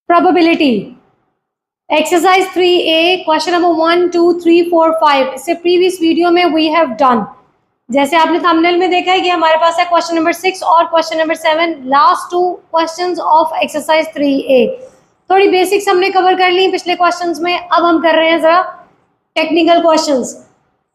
probability. Exercise 3A, question number 1, 2, 3, 4, 5. इससे previous video में we have done. जैसे आपने थंबनेल में देखा है कि हमारे पास है क्वेश्चन नंबर 6 और question number 7, last two questions of exercise 3A. थोड़ी बेसिक्स हमने कवर कर ली पिछले क्वेश्चंस में. अब हम कर रहे हैं जरा टेक्निकल क्वेश्चंस.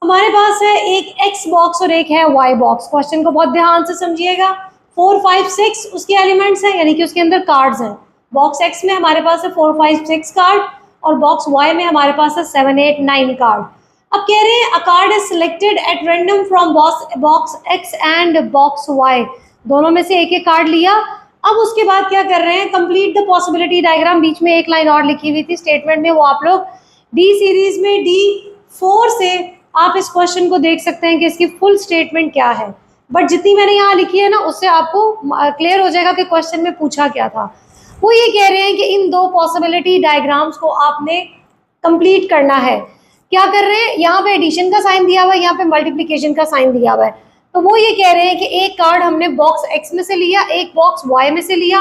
हमारे पास है एक एक्स बॉक्स और एक है वाई बॉक्स. क्वेश्चन को बहुत ध्यान से समझिएगा. 4, 5, 6 उसके एलिमेंट्स हैं, यानी कि उसके अंदर कार्ड्स हैं. बॉक्स एक्स में हमारे पास है 4, 5, 6 कार्ड और बॉक्स वाई में हमारे पास है 7, 8, 9 कार्ड. अब कह रहे हैं a card is selected at random from box X and box Y. दोनों में से एक एक कार्ड लिया. अब उसके बाद क्या कर रहे हैं, कंप्लीट द पॉसिबिलिटी डायग्राम. बीच में एक लाइन और लिखी हुई थी स्टेटमेंट में, वो आप लोग डी सीरीज में D4 से आप इस क्वेश्चन को देख सकते हैं कि इसकी फुल स्टेटमेंट क्या है. बट जितनी मैंने यहाँ लिखी है ना, उससे आपको क्लियर हो जाएगा कि क्वेश्चन में पूछा क्या था. वो ये कह रहे हैं कि इन दो पॉसिबिलिटी डायग्राम्स को आपने कंप्लीट करना है. क्या कर रहे हैं, यहाँ पे एडिशन का साइन दिया हुआ है, यहाँ पे मल्टीप्लिकेशन का साइन दिया हुआ है. तो वो ये कह रहे हैं कि एक कार्ड हमने बॉक्स एक्स में से लिया, एक बॉक्स वाई में से लिया.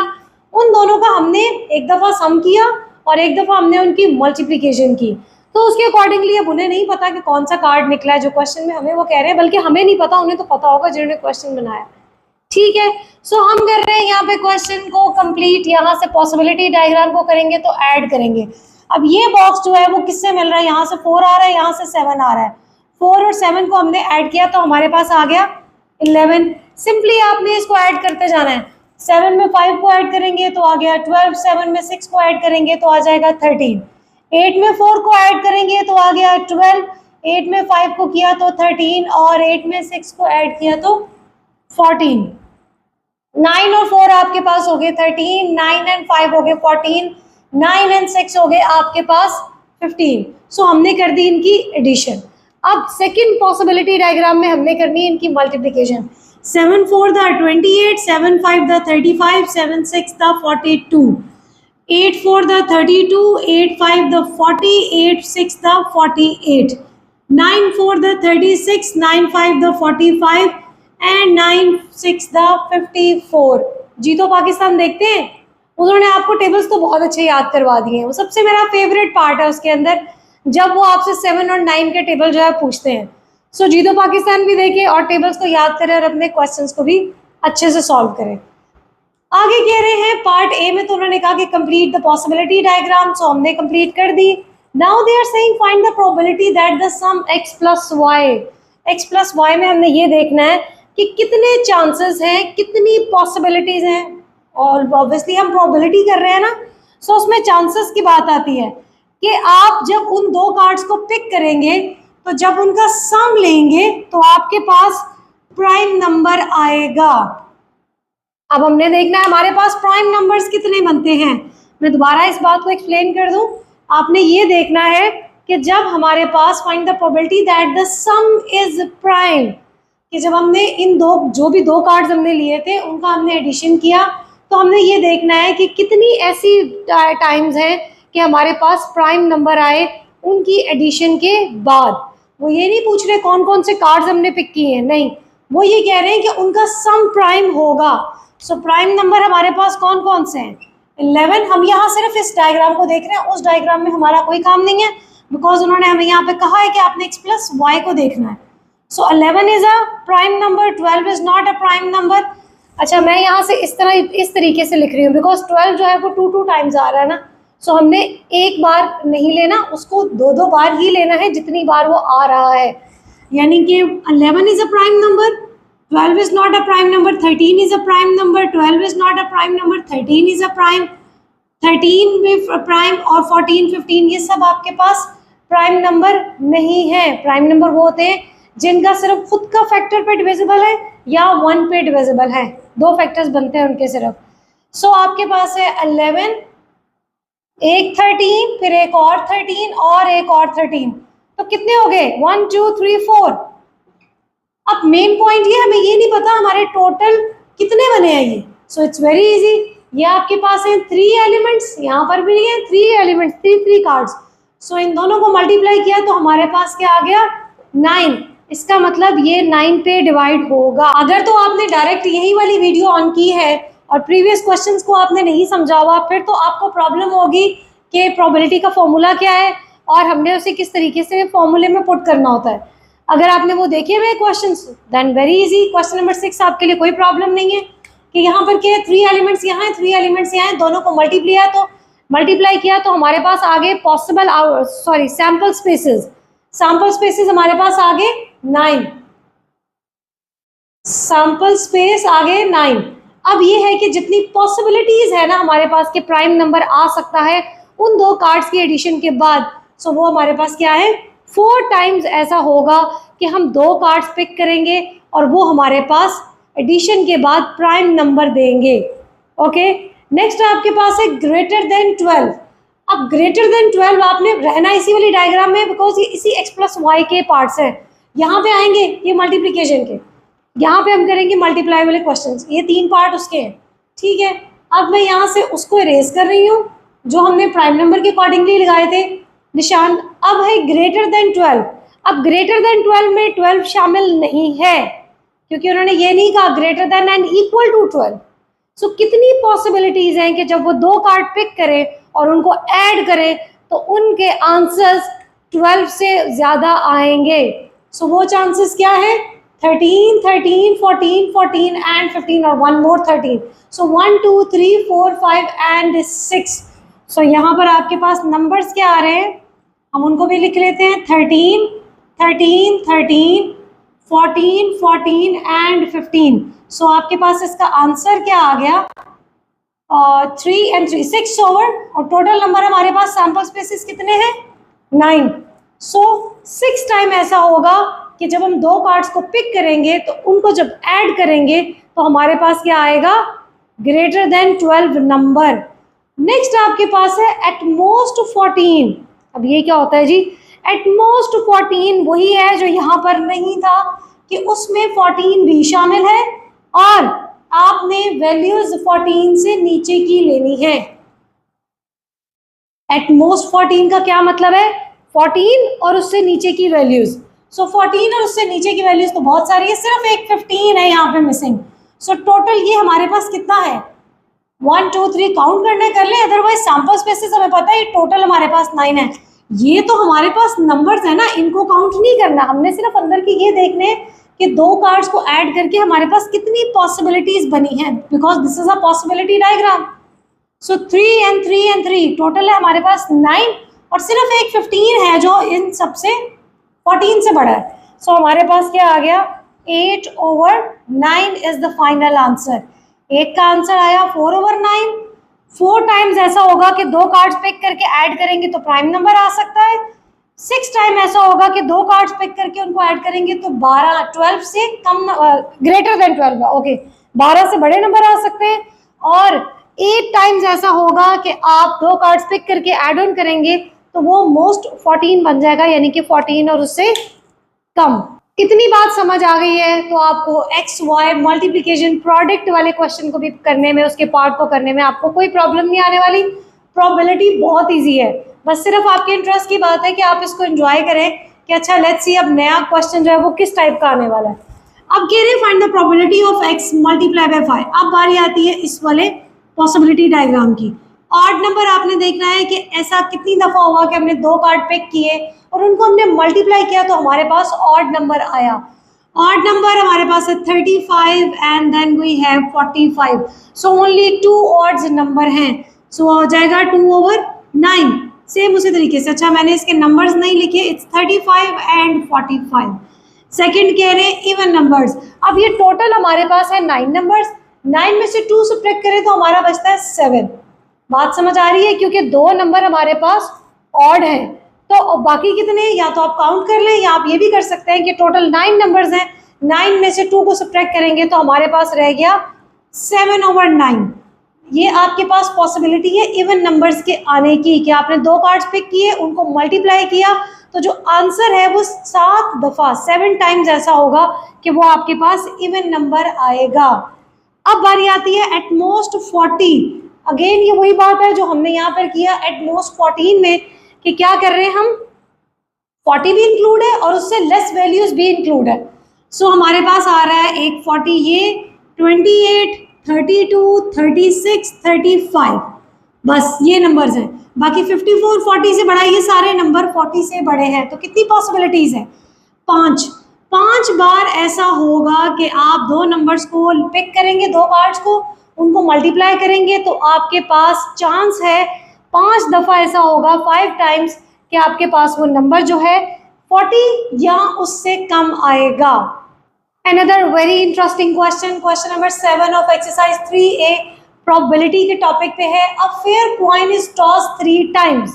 उन दोनों का हमने एक दफ़ा सम किया और एक दफ़ा हमने उनकी मल्टीप्लिकेशन की. तो उसके अकॉर्डिंगली अब उन्हें नहीं पता कि कौन सा कार्ड निकला है जो क्वेश्चन में हमें वो कह रहे हैं, बल्कि हमें नहीं पता, उन्हें तो पता होगा जिन्होंने क्वेश्चन बनाया. ठीक है. सो हम कर रहे हैं यहाँ पे क्वेश्चन को कंप्लीट. यहाँ से पॉसिबिलिटी डायग्राम को करेंगे तो ऐड करेंगे. अब ये बॉक्स जो है वो किससे मिल रहा है, यहाँ से 4 आ रहा है, यहाँ से 7 आ रहा है. 4 और 7 को हमने ऐड किया तो हमारे पास आ गया 11. सिंपली आपने इसको ऐड करते जाना है. 7 में 5 को ऐड करेंगे तो आ गया 12. 7 में 6 को ऐड करेंगे तो आ जाएगा 13. 8 में 4 को ऐड करेंगे तो आ गया 12. 8 में 5 को किया तो 13 और 8 में 6 को ऐड किया तो 14. 9 और 4 आपके पास हो गए 13, 9 एंड 5 हो गए 14, 9 एंड 6 हो गए आपके पास 15. सो हमने कर दी इनकी एडिशन. अब सेकंड पॉसिबिलिटी डायग्राम में हमने करनी है इनकी multiplication. 7 4 the 28, 7 5 the 35, 7 6 the 42, 8 4 the 32, 8 5 the 40, 8 6 the 48, 9 4 the 36, 9 5 the 45 and 9 6 the 54. जी तो पाकिस्तान देखते हैं. उन्होंने आपको टेबल्स तो बहुत अच्छे याद करवा दिए हैं. वो सबसे मेरा फेवरेट पार्ट है उसके अंदर, जब वो आपसे 7 और 9 के टेबल जो है पूछते हैं. सो जी तो पाकिस्तान भी देखें और टेबल्स को याद करें और अपने क्वेश्चंस को भी अच्छे से सॉल्व करें. आगे कह रहे हैं पार्ट ए में तो उन्होंने कहा कि complete the possibility diagram. So हमने कंप्लीट कर दी. Now they are saying find the probability that the sum x plus Y. X plus Y में हमने ये देखना है कि कितने चांसेस हैं, कितनी पॉसिबिलिटीज हैं. और ऑब्वियसली हम प्रोबेबिलिटी कर रहे हैं ना, सो उसमें चांसेस की बात आती है कि आप जब उन दो कार्ड्स को पिक करेंगे तो जब उनका सम लेंगे तो आपके पास प्राइम नंबर आएगा. अब हमने देखना है हमारे पास प्राइम नंबर्स कितने बनते हैं. मैं दोबारा इस बात को एक्सप्लेन कर दूं. आपने ये देखना है कि जब हमारे पास find the probability that the sum is prime, कि जब हमने इन दो जो भी दो कार्ड्स हमने लिए थे उनका हमने एडिशन किया तो हमने ये देखना है कि कितनी ऐसी टाइम्स हैं कि हमारे पास प्राइम नंबर आए उनकी एडिशन के बाद. वो ये नहीं पूछ रहे कौन कौन से कार्ड्स हमने पिक किए हैं, नहीं, वो ये कह रहे हैं कि उनका सम प्राइम होगा. सो प्राइम नंबर हमारे पास कौन कौन से हैं, 11. हम यहाँ सिर्फ इस डायग्राम को देख रहे हैं, उस डायग्राम में हमारा कोई काम नहीं है, बिकॉज उन्होंने हमें यहाँ पे कहा है कि आपने x प्लस वाई को देखना है. So 11 is a prime number, 12 is not a prime number. अच्छा, मैं यहाँ से इस तरीके से लिख रही हूँ बिकॉज 12 जो है वो 2 टाइम्स आ रहा है ना. सो हमने एक बार नहीं लेना, उसको 2 बार ही लेना है जितनी बार वो आ रहा है. यानी कि 11 is a prime number, 12 is not a prime number, 13 is a prime number, 12 is not a prime number, 13 is a prime, 13 भी प्राइम और 14, 15 ये सब आपके पास प्राइम नंबर नहीं है. प्राइम नंबर वो होते हैं जिनका सिर्फ खुद का फैक्टर पे डिविजिबल है या 1 पे डिविजिबल है. 2 फैक्टर्स बनते हैं उनके सिर्फ. सो आपके पास है 11, एक 13, फिर एक और 13 और एक और 13. तो कितने हो गए, 1 2 3 4. अब मेन पॉइंट ये, हमें ये नहीं पता हमारे टोटल कितने बने हैं ये. So it's very easy. ये आपके पास है 3 एलिमेंट्स, यहाँ पर भी नहीं है 3 एलिमेंट्स, 3 कार्ड्स. सो इन दोनों को मल्टीप्लाई किया तो हमारे पास क्या आ गया, 9. इसका मतलब ये 9 पे डिवाइड होगा. अगर तो आपने डायरेक्ट यही वाली वीडियो ऑन की है और प्रीवियस क्वेश्चंस को आपने नहीं समझा हुआ, फिर तो आपको प्रॉब्लम होगी कि प्रोबेबिलिटी का फॉर्मूला क्या है और हमने उसे किस तरीके से फॉर्मूले में पुट करना होता है। अगर आपने वो देखे हुए questions, then very easy. Question number 6 आपके लिए कोई प्रॉब्लम नहीं है कि यहाँ पर क्या है, 3 एलिमेंट्स यहाँ है, 3 एलिमेंट्स यहाँ है, दोनों को मल्टीप्लाई किया तो हमारे पास आगे सैम्पल स्पेसेस हमारे पास आगे 9, सैम्पल स्पेस आगे 9। अब ये है कि जितनी पॉसिबिलिटीज है ना हमारे पास के प्राइम नंबर आ सकता है उन दो कार्ड्स के एडिशन के बाद, सो वो हमारे पास क्या है, 4 टाइम्स ऐसा होगा कि हम 2 कार्ड्स पिक करेंगे और वो हमारे पास एडिशन के बाद प्राइम नंबर देंगे। ओके, नेक्स्ट आपके पास है ग्रेटर देन 12। अब ग्रेटर देन 12 आपने रहना इसी वाली डायग्राम में, बिकॉज ये इसी x प्लस वाई के पार्ट्स हैं। यहाँ पे आएंगे ये मल्टीप्लीकेशन के, यहाँ पे हम करेंगे मल्टीप्लाई वाले क्वेश्चंस, ये 3 पार्ट उसके हैं। ठीक है, अब मैं यहाँ से उसको इरेज कर रही हूँ जो हमने प्राइम नंबर के अकॉर्डिंगली लगाए थे निशान। अब है ग्रेटर देन 12। अब ग्रेटर देन 12 में 12 शामिल नहीं है क्योंकि उन्होंने ये नहीं कहा greater than and equal to 12। So कितनी पॉसिबिलिटीज हैं कि जब वो 2 कार्ड पिक करें और उनको ऐड करें तो उनके आंसर्स 12 से ज्यादा आएंगे। सो वो चांसेस क्या है, 13, 13, 14, 14 एंड 15 और 1 मोर 13। सो 1, 2, 3, 4, 5 एंड 6। सो यहाँ पर आपके पास नंबर्स क्या आ रहे हैं, हम उनको भी लिख लेते हैं, 13, 13, 13, 14, 14 एंड 15। सो आपके पास इसका आंसर क्या आ गया, 3 and 3, 6 ओवर, और टोटल नंबर हमारे पास सैंपल स्पेसेस कितने हैं, 9। सो 6 टाइम ऐसा होगा कि जब हम 2 कार्ड्स को पिक करेंगे तो उनको जब ऐड करेंगे तो हमारे पास क्या आएगा, ग्रेटर देन 12 नंबर। नेक्स्ट आपके पास है एटमोस्ट 14। अब ये क्या होता है जी, एटमोस्ट 14 वही है जो यहाँ पर नहीं था कि उसमें 14 भी शामिल है और आपने वैल्यूज 14 से नीचे की लेनी है। एटमोस्ट 14 का क्या मतलब है, 14 और उससे नीचे की वैल्यूज। सो 14 और उससे नीचे की वैल्यूज तो बहुत सारी है, सिर्फ एक 15 है यहाँ पे मिसिंग। सो टोटल ये हमारे पास कितना है, 1, 2, 3 काउंट करने कर ले, अदरवाइज सैंपल स्पेसेस हमें पता है टोटल हमारे पास 9 है। ये तो हमारे पास नंबर्स है ना, इनको काउंट नहीं करना, हमने सिर्फ अंदर की ये देखने कि 2 कार्ड्स को ऐड करके हमारे पास कितनी पॉसिबिलिटीज बनी है, because this is a possibility diagram. So 3 and 3 and 3 total है हमारे पास 9 और सिर्फ एक 15 है जो इन सबसे 14 से बड़ा है। सो हमारे पास क्या आ गया, 8 over 9 is the final answer. एक का आंसर आया 4 over 9। 4 टाइम्स ऐसा होगा कि 2 कार्ड्स पिक करके ऐड करेंगे तो प्राइम नंबर आ सकता है। 6 टाइम ऐसा होगा कि 2 कार्ड्स पिक करके उनको ऐड करेंगे तो 12 से कम, ग्रेटर देन 12, ओके, 12 से बड़े नंबर आ सकते हैं। और 8 टाइम्स ऐसा होगा कि आप 2 कार्ड्स पिक करके ऐड ऑन करेंगे तो वो मोस्ट 14 बन जाएगा, यानी कि 14 और उससे कम। इतनी बात समझ आ गई है तो आपको एक्स वाई मल्टीप्लिकेशन प्रोडक्ट वाले क्वेश्चन को भी करने में, उसके पार्ट को करने में आपको कोई प्रॉब्लम नहीं आने वाली। प्रोबेबिलिटी बहुत इजी है, बस सिर्फ आपके इंटरेस्ट की बात है कि आप इसको एंजॉय करें कि अच्छा लेट्स सी अब नया क्वेश्चन जो है वो किस टाइप का आने वाला है। अब कह रहे find the probability of x multiply by 5। अब बारी आती है इस वाले पॉसिबिलिटी डायग्राम की। ऑड नंबर आपने देखना है कि ऐसा कितनी दफा हुआ कि हमने 2 कार्ड पिक किए और उनको हमने मल्टीप्लाई किया तो हमारे पास ऑड नंबर आया। ऑड नंबर हमारे पास है 35 and then we have 45। So only 2 odds number हैं, सो हो जाएगा 2 over 9। सेम उसी तरीके से, अच्छा मैंने इसके नंबर्स नहीं लिखे, इट्स 35 एंड 45। सेकंड कह रहे हैं इवन नंबर्स। अब ये टोटल हमारे पास है 9 नंबर्स, 9 में से 2 सब्ट्रैक्ट करें तो हमारा बचता है 7। बात समझ आ रही है, क्योंकि 2 नंबर हमारे पास ऑड है तो बाकी कितने, या तो आप काउंट कर लें या आप ये भी कर सकते हैं कि टोटल 9 नंबर्स हैं, 9 में से 2 को सब्ट्रैक्ट करेंगे तो हमारे पास रह गया 7 over 9। ये आपके पास पॉसिबिलिटी है इवन नंबर्स के आने की कि आपने 2 कार्ड्स पिक किए, उनको मल्टीप्लाई किया तो जो आंसर है वो 7 दफा 7 टाइम्स ऐसा होगा कि वो आपके पास इवन नंबर आएगा। अब बारी आती है एटमोस्ट 40। अगेन ये वही बात है जो हमने यहाँ पर किया एटमोस्ट 14 में कि क्या कर रहे हैं हम, 40 भी इंक्लूड है और उससे लेस वैल्यूज भी इंक्लूड है। सो हमारे पास आ रहा है एक 40, ये 28, 32, 36, 35, बस ये नंबर्स हैं। बाकी 54, 40 से बड़ा, ये सारे नंबर 40 से बड़े हैं। तो कितनी पॉसिबिलिटीज है? 5। 5 बार ऐसा होगा कि आप दो नंबर्स को पिक करेंगे, दो पार्ट्स को, उनको मल्टीप्लाई करेंगे तो आपके पास चांस है 5 दफ़ा ऐसा होगा, 5 टाइम्स, कि आपके पास वो नंबर जो है 40 या उससे कम आएगा। Another very interesting question, question number 7 of exercise 3A, probability के टॉपिक पे है। A fair coin is tossed 3 times।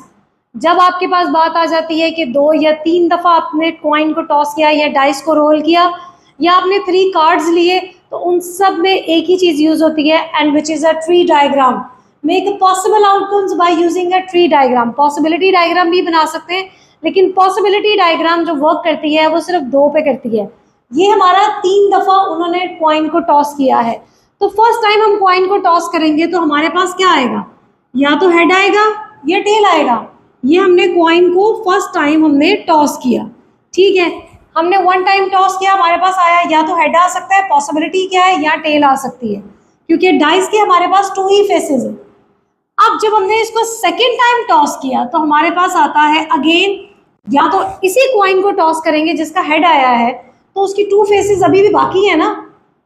जब आपके पास बात आ जाती है कि 2 या 3 दफ़ा आपने कॉइन को टॉस किया या डाइस को रोल किया या आपने 3 कार्ड्स लिए, तो उन सब में एक ही चीज़ यूज़ होती है, and which is a tree diagram. Make possible outcomes by using a tree diagram. Possibility diagram भी बना सकते हैं, लेकिन पॉसिबिलिटी डायग्राम जो वर्क करती है वो सिर्फ 2 पे करती है। ये हमारा 3 दफ़ा उन्होंने कॉइन को टॉस किया है। तो फर्स्ट टाइम हम कॉइन को टॉस करेंगे तो हमारे पास क्या आएगा? या तो हेड आएगा या टेल आएगा। ये हमने कॉइन को फर्स्ट टाइम हमने टॉस किया, ठीक है। हमने 1 टाइम टॉस किया, हमारे पास आया या तो हेड आ सकता है, पॉसिबिलिटी क्या है, या टेल आ सकती है, क्योंकि डाइस के हमारे पास 2 ही फेसेस हैं। अब जब हमने इसको सेकेंड टाइम टॉस किया तो हमारे पास आता है अगेन, या तो इसी कॉइन को टॉस करेंगे जिसका हेड आया है, तो उसकी 2 फेसेस अभी भी बाकी है ना,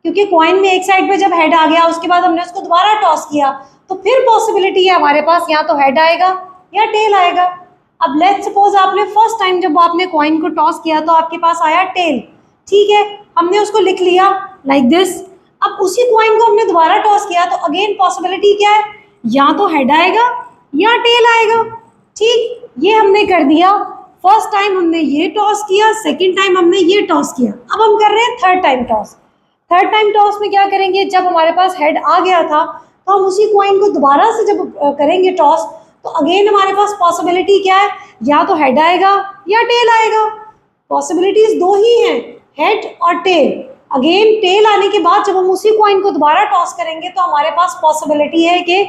क्योंकि कॉइन में एक साइड पे जब हेड आ गया उसके बाद हमने उसको दोबारा टॉस किया, तो फिर पॉसिबिलिटी है हमारे पास या तो हेड आएगा या टेल आएगा। अब लेट्स सपोज आपने फर्स्ट टाइम जब आपने कॉइन को टॉस किया तो आपके पास आया टेल, ठीक है, हमने उसको लिख लिया लाइक दिस। अब उसी कॉइन को हमने दोबारा टॉस किया तो अगेन पॉसिबिलिटी क्या है, या तो हेड आएगा या टेल आएगा, ठीक। ये हमने कर दिया, फर्स्ट टाइम हमने ये टॉस किया, सेकंड टाइम हमने ये टॉस किया। अब हम कर रहे हैं third time toss. Third time toss में क्या करेंगे, जब हमारे पास हेड आ गया था तो हम उसी कॉइन को दोबारा से जब करेंगे टॉस, तो अगेन हमारे पास पॉसिबिलिटी क्या है, या तो हेड आएगा या टेल आएगा। पॉसिबिलिटीज 2 ही हैं, हेड और टेल। अगेन टेल आने के बाद जब हम उसी कॉइन को दोबारा टॉस करेंगे तो हमारे पास पॉसिबिलिटी है कि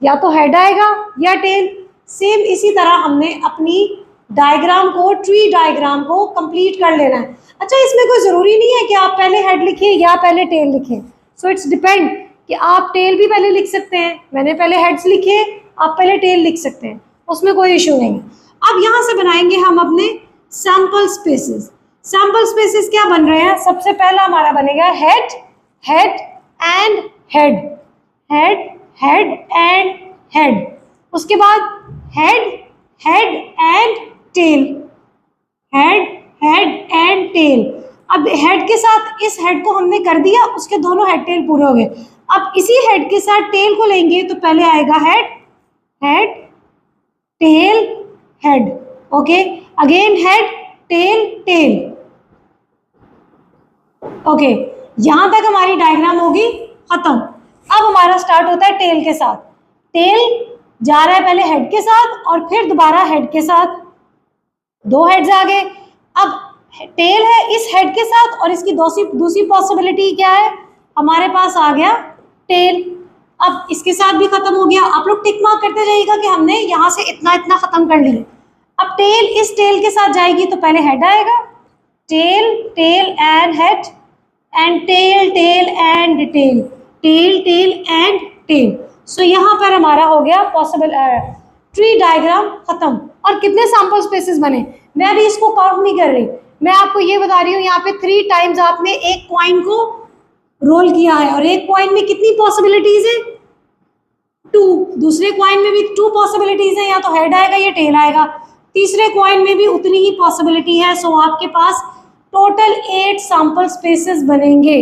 या तो हेड आएगा या टेल। सेम इसी तरह हमने अपनी डायग्राम को, ट्री डायग्राम को कंप्लीट कर लेना है। अच्छा, इसमें कोई ज़रूरी नहीं है कि आप पहले हेड लिखें या पहले टेल लिखें। सो इट्स डिपेंड कि आप टेल भी पहले लिख सकते हैं, मैंने पहले हेड्स लिखे, आप पहले टेल लिख सकते हैं, उसमें कोई इशू नहीं है। अब यहाँ से बनाएंगे हम अपने सैम्पल स्पेसेस। सैम्पल स्पेसेस क्या बन रहे हैं? सबसे पहला हमारा बनेगा head, head and head, head, head and head. उसके बाद head, head and tail, head, head and tail. अब हेड के साथ इस हेड को हमने कर दिया, उसके दोनों हेड टेल पूरे हो गए। अब इसी हेड के साथ टेल को लेंगे तो पहले आएगा head, head, tail, head, okay, again head, tail, tail, okay. यहां तक हमारी डायग्राम होगी खत्म। अब हमारा स्टार्ट होता है टेल के साथ। टेल जा रहा है पहले हेड के साथ और फिर दोबारा हेड के साथ, 2 हेड्स आ गए। अब टेल है इस हेड के साथ और इसकी दूसरी पॉसिबिलिटी क्या है, हमारे पास आ गया टेल। अब इसके साथ भी खत्म हो गया। आप लोग टिक मार्क करते जाइएगा कि हमने यहाँ से इतना इतना खत्म कर लिया। अब टेल इस टेल के साथ जाएगी तो पहले हेड आएगा, tail, tail and head, and tail, tail and tail, tail, tail and tail. So यहाँ पर हमारा हो गया पॉसिबल ट्री डायग्राम खत्म। और कितने सैंपल स्पेसेस बने, मैं अभी इसको काउंट नहीं कर रही, मैं आपको ये बता रही हूँ यहाँ पे 3 टाइम्स आपने एक कॉइन को रोल किया है और एक कॉइन में कितनी पॉसिबिलिटीज है, 2। दूसरे कॉइन में भी 2 पॉसिबिलिटीज है, या तो हेड आएगा या टेल आएगा। तीसरे कॉइन में भी उतनी ही पॉसिबिलिटी है। सो आपके पास टोटल 8 सैंपल स्पेसेस बनेंगे,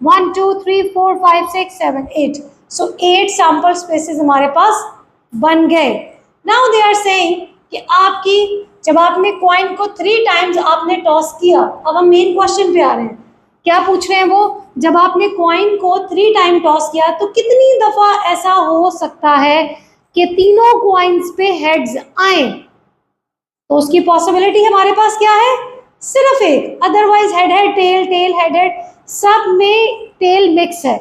1 2 3 4 5 6 7 8। सो 8 सैंपल स्पेसेस हमारे पास बन गए। नाउ दे आर सेइंग कि आपकी जब आपने कॉइन को 3 टाइम्स आपने टॉस किया, अब हम मेन क्वेश्चन पे आ रहे हैं। क्या पूछ रहे हैं वो, जब आपने कॉइन को 3 टाइम टॉस किया तो कितनी दफा ऐसा हो सकता है कि तीनों कॉइन्स पे हेड्स आए? तो उसकी पॉसिबिलिटी हमारे पास क्या है, सिर्फ एक। Otherwise head head, tail tail, head head, सब में टेल मिक्स है।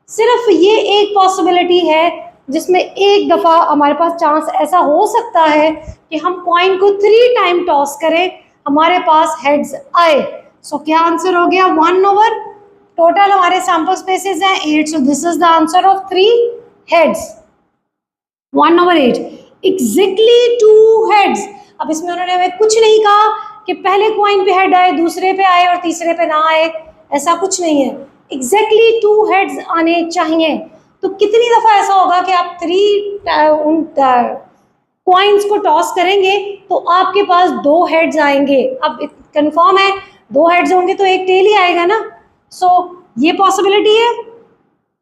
सिर्फ ये एक पॉसिबिलिटी है जिसमें एक दफा हमारे पास चांस ऐसा हो सकता है कि हम कॉइन को 3 टाइम टॉस करें, हमारे पास हेड्स आए। सो क्या आंसर हो गया, 1/3। टोटल हमारे सैंपल स्पेसेस हैं 8, so this is the answer of 3 heads 1/8 exactly 2 heads. अब इसमें उन्होंने हमें कुछ नहीं कहा कि पहले कॉइन पे हेड आए, दूसरे पे आए और तीसरे पे ना आए, ऐसा कुछ नहीं है। एग्जैक्टली 2 हेड्स आने चाहिए। तो कितनी दफा ऐसा होगा कि आप 3 कॉइन्स को टॉस करेंगे तो आपके पास 2 हेड्स आएंगे। अब कंफर्म है 2 हेड्स होंगे तो एक टेल ही आएगा ना। सो ये पॉसिबिलिटी है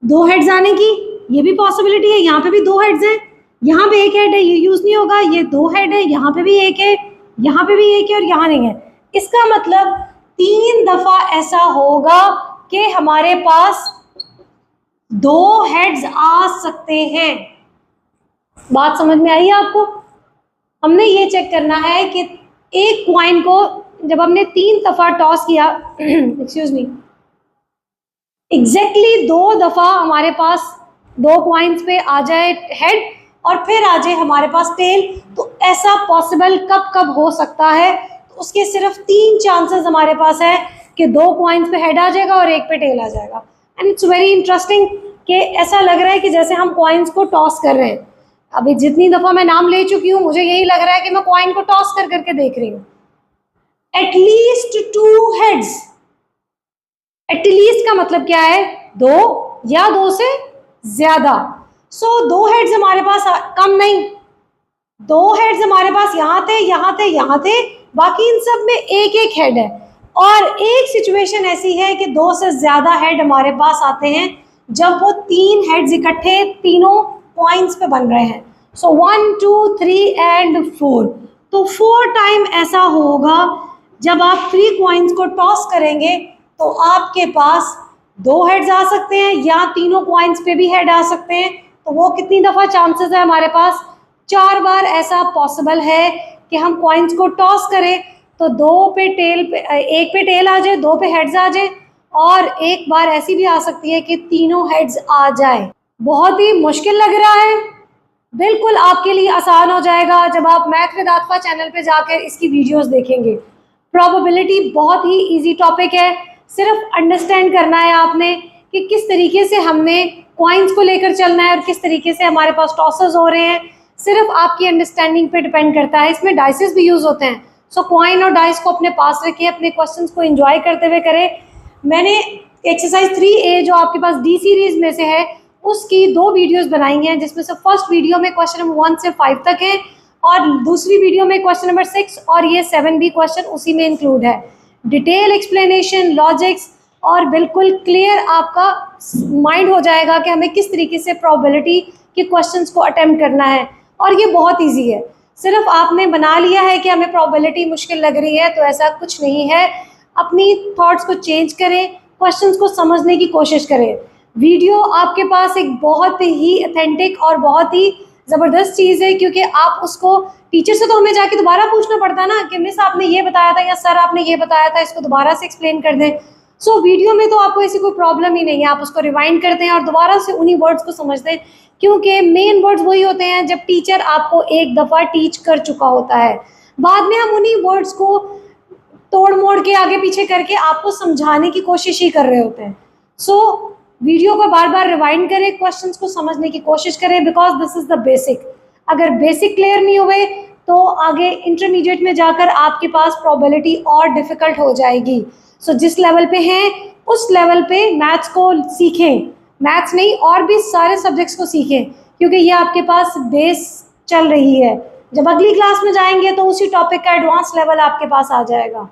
2 हेड्स आने की, ये भी पॉसिबिलिटी है। यहाँ पे भी 2 हेड्स हैं, यहाँ पे एक हेड है, ये यूज नहीं होगा। ये 2 हेड है, यहाँ पे भी एक है, यहाँ पे भी एक है और यहाँ नहीं है। इसका मतलब 3 दफा ऐसा होगा कि हमारे पास 2 हेड्स आ सकते हैं। बात समझ में आई आपको? हमने ये चेक करना है कि एक कॉइन को जब हमने 3 दफा टॉस किया एक्सक्यूज मी, एग्जैक्टली 2 दफा हमारे पास 2 कॉइन्स पे आ जाए हेड और फिर आ जाए हमारे पास टेल, तो ऐसा पॉसिबल कब कब हो सकता है? तो उसके सिर्फ 3 चांसेस हमारे पास है कि 2 कॉइन्स पे हेड आ जाएगा और एक पे टेल आ जाएगा। एंड इट्स वेरी इंटरेस्टिंग कि ऐसा लग रहा है कि जैसे हम कॉइन्स को टॉस कर रहे हैं। अभी जितनी दफा मैं नाम ले चुकी हूँ मुझे यही लग रहा है कि मैं कॉइन को टॉस कर करके देख रही हूँ। एटलीस्ट 2 हेड्स, एटलीस्ट का मतलब क्या है? 2 या 2 से ज्यादा। सो 2 हेड्स हमारे पास कम नहीं, 2 हेड्स हमारे पास यहाँ थे, यहाँ थे, यहाँ थे, बाकी इन सब में एक एक हेड है। और एक सिचुएशन ऐसी है कि 2 से ज्यादा हेड हमारे पास आते हैं जब वो 3 हेड्स इकट्ठे तीनों पॉइंट्स पे बन रहे हैं। सो 1 2 3 एंड 4, तो 4 टाइम ऐसा होगा जब आप 3 कॉइन्स को टॉस करेंगे तो आपके पास 2 हेड्स आ सकते हैं या तीनों कॉइन्स पे भी हेड आ सकते हैं। तो वो कितनी दफा चांसेस है हमारे पास? 4 बार ऐसा पॉसिबल है कि हम कॉइन्स को टॉस करें तो 2 पे टेल पे, एक पे टेल आ जाए, 2 पे हेड्स आ जाए, और एक बार ऐसी भी आ सकती है कि तीनों हेड्स आ जाए। बहुत ही मुश्किल लग रहा है? बिल्कुल आपके लिए आसान हो जाएगा जब आप मैथ विद आतिफा चैनल पे जाकर इसकी वीडियोस देखेंगे। प्रोबेबिलिटी बहुत ही इजी टॉपिक है, सिर्फ अंडरस्टैंड करना है आपने कि किस तरीके से हमने कॉइन्स को लेकर चलना है और किस तरीके से हमारे पास टॉसेस हो रहे हैं। सिर्फ आपकी अंडरस्टैंडिंग पे डिपेंड करता है। इसमें डाइसेस भी यूज़ होते हैं। सो कॉइन और डाइस को अपने पास रखिए, अपने क्वेश्चंस को एंजॉय करते हुए करें। मैंने एक्सरसाइज 3A जो आपके पास डी सीरीज में से है उसकी 2 वीडियोस बनाई हैं, जिसमें से फर्स्ट वीडियो में क्वेश्चन नंबर 1 से 5 तक है और दूसरी वीडियो में क्वेश्चन नंबर 6 और ये 7B क्वेश्चन उसी में इंक्लूड है। डिटेल एक्सप्लेनेशन, लॉजिक्स और बिल्कुल क्लियर आपका माइंड हो जाएगा कि हमें किस तरीके से प्रोबेबिलिटी के क्वेश्चंस को अटेम्प्ट करना है। और ये बहुत इजी है, सिर्फ आपने बना लिया है कि हमें प्रोबेबिलिटी मुश्किल लग रही है, तो ऐसा कुछ नहीं है। अपनी थॉट्स को चेंज करें, क्वेश्चंस को समझने की कोशिश करें। वीडियो आपके पास एक बहुत ही ऑथेंटिक और बहुत ही ज़बरदस्त चीज़ है, क्योंकि आप उसको टीचर से तो हमें जाके दोबारा पूछना पड़ता है ना कि मिस आपने ये बताया था या सर आपने ये बताया था, इसको दोबारा से एक्सप्लेन कर दें। सो वीडियो में तो आपको ऐसी कोई प्रॉब्लम ही नहीं है, आप उसको रिवाइंड करते हैं और दोबारा से उन्हीं वर्ड्स को समझते हैं, क्योंकि मेन वर्ड्स वही होते हैं जब टीचर आपको एक दफ़ा टीच कर चुका होता है। बाद में हम उन्हीं वर्ड्स को तोड़ मोड़ के आगे पीछे करके आपको समझाने की कोशिश ही कर रहे होते हैं। सो वीडियो को बार बार रिवाइंड करें, क्वेश्चंस को समझने की कोशिश करें, because this is the basic. अगर बेसिक क्लियर नहीं हुए तो आगे इंटरमीडिएट में जाकर आपके पास प्रोबेबिलिटी और डिफ़िकल्ट हो जाएगी। सो जिस लेवल पे हैं उस लेवल पे मैथ्स को सीखें, मैथ्स नहीं और भी सारे सब्जेक्ट्स को सीखें, क्योंकि ये आपके पास बेस चल रही है। जब अगली क्लास में जाएंगे तो उसी टॉपिक का एडवांस लेवल आपके पास आ जाएगा।